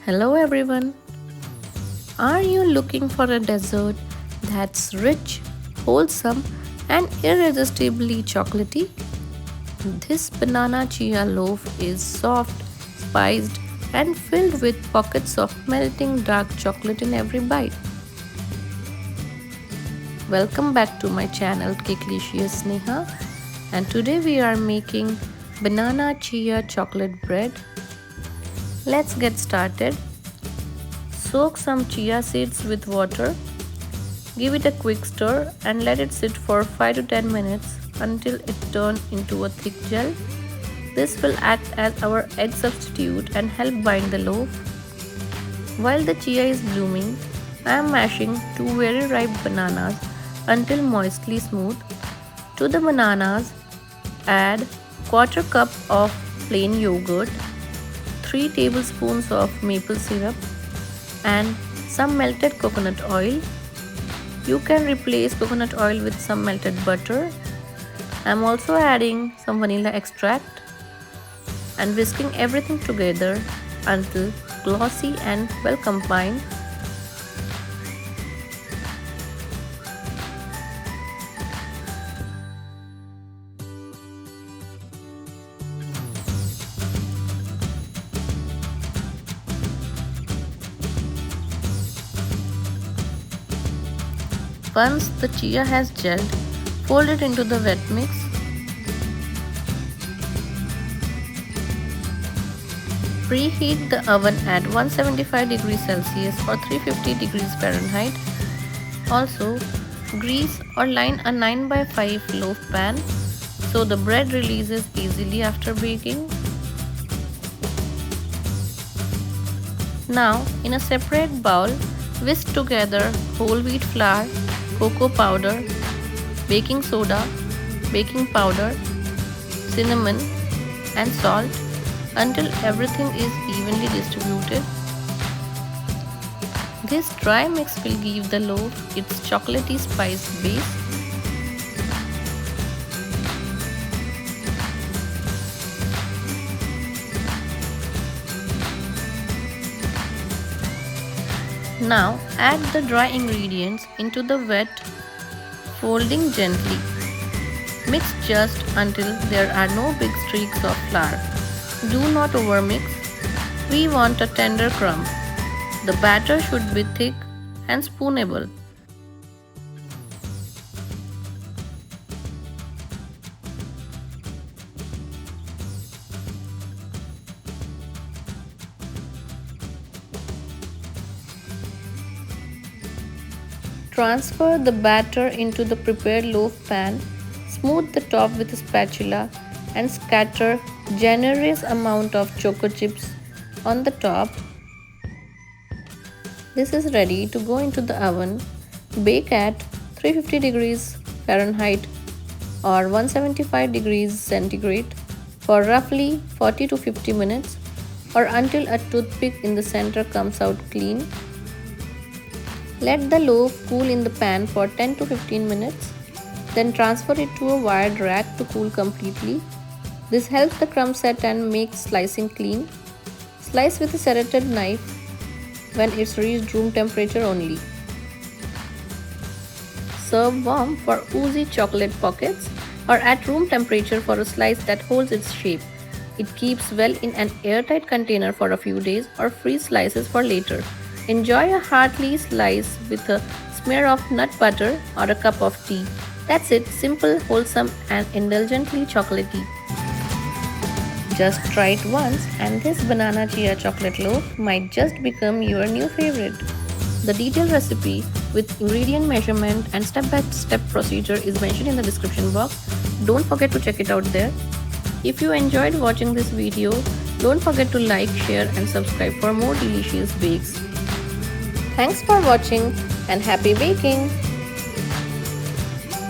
Hello everyone. Are you looking for a dessert that's rich, wholesome, and irresistibly chocolatey? This banana chia loaf is soft, spiced, and filled with pockets of melting dark chocolate in every bite. Welcome back to my channel Cakelicious Neha, and today we are making banana chia chocolate bread. Let's get started. Soak some chia seeds with water. Give it a quick stir and let it sit for 5 to 10 minutes until it turns into a thick gel. This will act as our egg substitute and help bind the loaf. While the chia is blooming, I am mashing 2 very ripe bananas until moistly smooth. To the bananas, add 1/4 cup of plain yogurt, 3 tablespoons of maple syrup, and some melted coconut oil. You can replace coconut oil with some melted butter. I'm also adding some vanilla extract and whisking everything together until glossy and well combined. Once the chia has gelled, fold it into the wet mix. Preheat the oven at 175 degrees Celsius or 350 degrees Fahrenheit. Also, grease or line a 9x5 loaf pan so the bread releases easily after baking. Now, in a separate bowl, whisk together whole wheat flour, cocoa powder, baking soda, baking powder, cinnamon, and salt until everything is evenly distributed. This dry mix will give the loaf its chocolatey spice base. Now add the dry ingredients into the wet, folding gently. Mix just until there are no big streaks of flour. Do not overmix. We want a tender crumb. The batter should be thick and spoonable. Transfer the batter into the prepared loaf pan, smooth the top with a spatula and scatter generous amount of choco chips on the top. This is ready to go into the oven. Bake at 350 degrees Fahrenheit or 175 degrees centigrade for roughly 40 to 50 minutes or until a toothpick in the center comes out clean. Let the loaf cool in the pan for 10 to 15 minutes. Then transfer it to a wired rack to cool completely. This helps the crumbs set and makes slicing clean. Slice with a serrated knife when it's reached room temperature only. Serve warm for oozy chocolate pockets or at room temperature for a slice that holds its shape. It keeps well in an airtight container for a few days or freeze slices for later. Enjoy a hearty slice with a smear of nut butter or a cup of tea. That's it, simple, wholesome, and indulgently chocolatey. Just try it once and this banana chia chocolate loaf might just become your new favorite. The detailed recipe with ingredient measurement and step-by-step procedure is mentioned in the description box. Don't forget to check it out there. If you enjoyed watching this video, don't forget to like, share, and subscribe for more delicious bakes. Thanks for watching and happy baking!